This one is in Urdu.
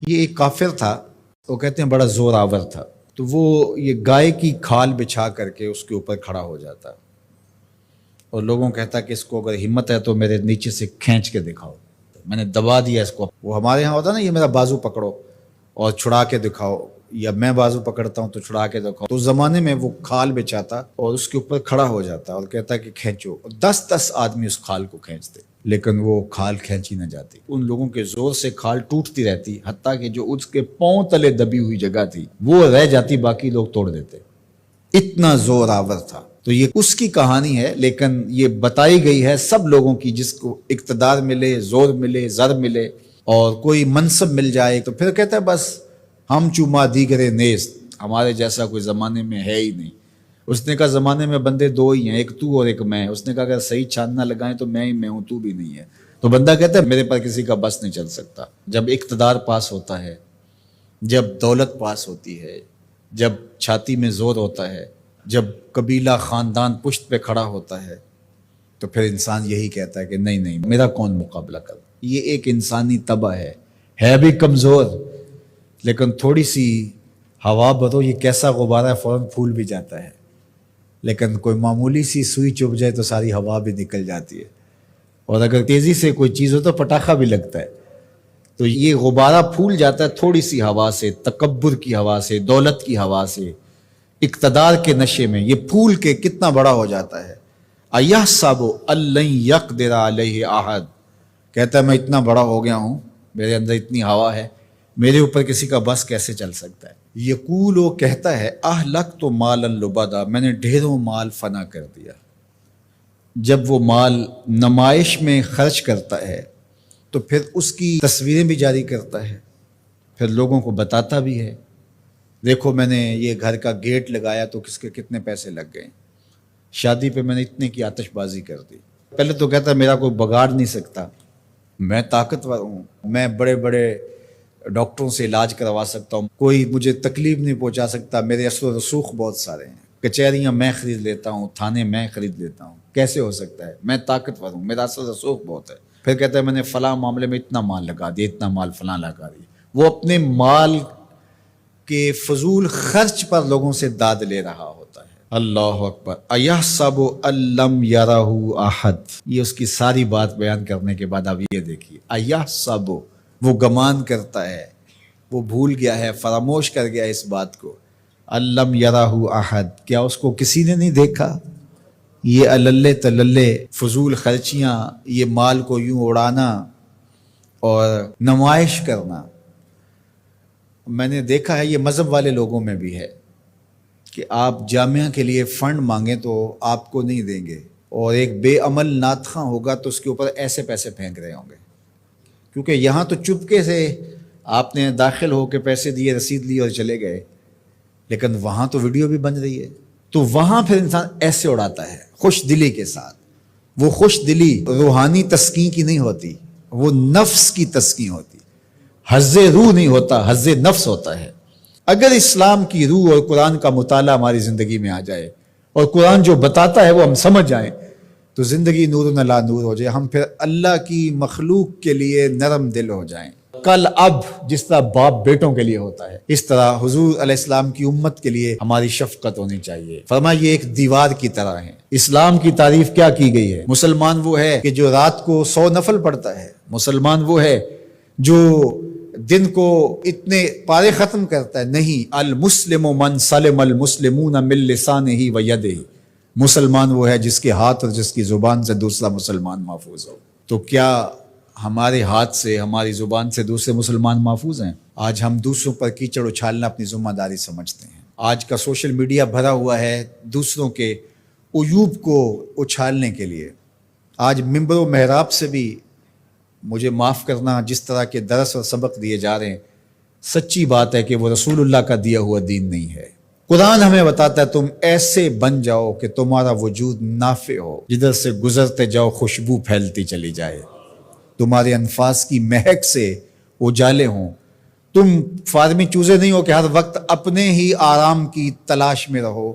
یہ ایک کافر تھا، وہ کہتے ہیں بڑا زور آور تھا، تو وہ یہ گائے کی کھال بچھا کر کے اس کے اوپر کھڑا ہو جاتا اور لوگوں کہتا کہ اس کو اگر ہمت ہے تو میرے نیچے سے کھینچ کے دکھاؤ، میں نے دبا دیا اس کو۔ وہ ہمارے ہاں ہوتا نا، یہ میرا بازو پکڑو اور چھڑا کے دکھاؤ، یا میں بازو پکڑتا ہوں تو چھڑا کے دکھاؤ۔ تو اس زمانے میں وہ کھال بچھاتا اور اس کے اوپر کھڑا ہو جاتا اور کہتا کہ کھینچو، اور 10 آدمی اس کھال کو کھینچتے، لیکن وہ کھال کھینچی نہ جاتی۔ ان لوگوں کے زور سے کھال ٹوٹتی رہتی، حتیٰ کہ جو اس کے پاؤں تلے دبی ہوئی جگہ تھی وہ رہ جاتی، باقی لوگ توڑ دیتے، اتنا زور آور تھا۔ تو یہ اس کی کہانی ہے، لیکن یہ بتائی گئی ہے سب لوگوں کی، جس کو اقتدار ملے، زور ملے، زر ملے اور کوئی منصب مل جائے تو پھر کہتا ہے بس ہم چوما دیگرے نیست، ہمارے جیسا کوئی زمانے میں ہے ہی نہیں۔ اس نے کہا زمانے میں بندے دو ہی ہیں، ایک تو اور ایک میں۔ اس نے کہا اگر صحیح چھان نہ لگائیں تو میں ہی میں ہوں، تو بھی نہیں ہے۔ تو بندہ کہتا ہے میرے پر کسی کا بس نہیں چل سکتا۔ جب اقتدار پاس ہوتا ہے، جب دولت پاس ہوتی ہے، جب چھاتی میں زور ہوتا ہے، جب قبیلہ خاندان پشت پہ کھڑا ہوتا ہے، تو پھر انسان یہی کہتا ہے کہ نہیں نہیں، میرا کون مقابلہ کر۔ یہ ایک انسانی طبع ہے بھی کمزور، لیکن تھوڑی سی ہوا بدو، یہ کیسا غبارہ ہے، فوراً پھول بھی جاتا ہے، لیکن کوئی معمولی سی سوئی چبھ جائے تو ساری ہوا بھی نکل جاتی ہے، اور اگر تیزی سے کوئی چیز ہو تو پٹاخہ بھی لگتا ہے۔ تو یہ غبارہ پھول جاتا ہے تھوڑی سی ہوا سے، تکبر کی ہوا سے، دولت کی ہوا سے، اقتدار کے نشے میں یہ پھول کے کتنا بڑا ہو جاتا ہے۔ اَيَحْسَبُ أَن لَّن يَقْدِرَ عَلَيْهِ أَحَدٌ، کہتا ہے میں اتنا بڑا ہو گیا ہوں، میرے اندر اتنی ہوا ہے، میرے اوپر کسی کا بس کیسے چل سکتا ہے۔ یقول، وہ کہتا ہے اہلکت مالا لبدا، میں نے ڈھیروں مال فنا کر دیا۔ جب وہ مال نمائش میں خرچ کرتا ہے تو پھر اس کی تصویریں بھی جاری کرتا ہے، پھر لوگوں کو بتاتا بھی ہے، دیکھو میں نے یہ گھر کا گیٹ لگایا تو کس کے کتنے پیسے لگ گئے، شادی پہ میں نے اتنے کی آتش بازی کر دی۔ پہلے تو کہتا ہے میرا کوئی بگاڑ نہیں سکتا، میں طاقتور ہوں، میں بڑے بڑے ڈاکٹروں سے علاج کروا سکتا ہوں، کوئی مجھے تکلیف نہیں پہنچا سکتا، میرے اثر و رسوخ بہت سارے ہیں، کچہریاں میں خرید لیتا ہوں، تھانے میں خرید لیتا ہوں، کیسے ہو سکتا ہے، میں طاقتور ہوں، میرا اثر و رسوخ بہت ہے۔ پھر کہتا ہے میں نے فلاں معاملے میں اتنا مال لگا دیا، اتنا مال فلاں لگا دیا۔ وہ اپنے مال کے فضول خرچ پر لوگوں سے داد لے رہا ہوتا ہے۔ اللہ اکبر۔ اَيَحْسَبُ أَن لَّمْ يَرَهُ أَحَدٌ، یہ اس کی ساری بات بیان کرنے کے بعد اب یہ دیکھیے، اَيَحْسَبُ، وہ گمان کرتا ہے، وہ بھول گیا ہے، فراموش کر گیا اس بات کو، أَن لَّمْ يَرَهُ أَحَدٌ، کیا اس کو کسی نے نہیں دیکھا؟ یہ اللے تللے فضول خرچیاں، یہ مال کو یوں اڑانا اور نمائش کرنا، میں نے دیکھا ہے یہ مذہب والے لوگوں میں بھی ہے کہ آپ جامعہ کے لیے فنڈ مانگیں تو آپ کو نہیں دیں گے، اور ایک بے عمل ناتخواں ہوگا تو اس کے اوپر ایسے پیسے پھینک رہے ہوں گے، کیونکہ یہاں تو چپکے سے آپ نے داخل ہو کے پیسے دیے، رسید لی اور چلے گئے، لیکن وہاں تو ویڈیو بھی بن رہی ہے، تو وہاں پھر انسان ایسے اڑاتا ہے خوش دلی کے ساتھ۔ وہ خوش دلی روحانی تسکین کی نہیں ہوتی، وہ نفس کی تسکین ہوتی، حظ روح نہیں ہوتا، حظ نفس ہوتا ہے۔ اگر اسلام کی روح اور قرآن کا مطالعہ ہماری زندگی میں آ جائے اور قرآن جو بتاتا ہے وہ ہم سمجھ جائیں تو زندگی نور نلا نور ہو جائے، ہم پھر اللہ کی مخلوق کے لیے نرم دل ہو جائیں۔ کل اب جس طرح باپ بیٹوں کے لیے ہوتا ہے، اس طرح حضور علیہ السلام کی امت کے لیے ہماری شفقت ہونی چاہیے۔ فرمایا یہ ایک دیوار کی طرح ہے۔ اسلام کی تعریف کیا کی گئی ہے؟ مسلمان وہ ہے کہ جو رات کو 100 نفل پڑھتا ہے، مسلمان وہ ہے جو دن کو اتنے پارے ختم کرتا ہے، نہیں، المسلم من سلم المسلمون من لسانہ و یدہ، مسلمان وہ ہے جس کے ہاتھ اور جس کی زبان سے دوسرا مسلمان محفوظ ہو۔ تو کیا ہمارے ہاتھ سے، ہماری زبان سے دوسرے مسلمان محفوظ ہیں؟ آج ہم دوسروں پر کیچڑ اچھالنا اپنی ذمہ داری سمجھتے ہیں۔ آج کا سوشل میڈیا بھرا ہوا ہے دوسروں کے عیوب کو اچھالنے کے لیے۔ آج ممبر و محراب سے بھی مجھے معاف کرنا، جس طرح کے درس اور سبق دیے جا رہے ہیں، سچی بات ہے کہ وہ رسول اللہ کا دیا ہوا دین نہیں ہے۔ قرآن ہمیں بتاتا ہے تم ایسے بن جاؤ کہ تمہارا وجود نافع ہو، جدھر سے گزرتے جاؤ خوشبو پھیلتی چلی جائے، تمہارے انفاس کی مہک سے اجالے ہوں، تم فارمی چوزے نہیں ہو کہ ہر وقت اپنے ہی آرام کی تلاش میں رہو،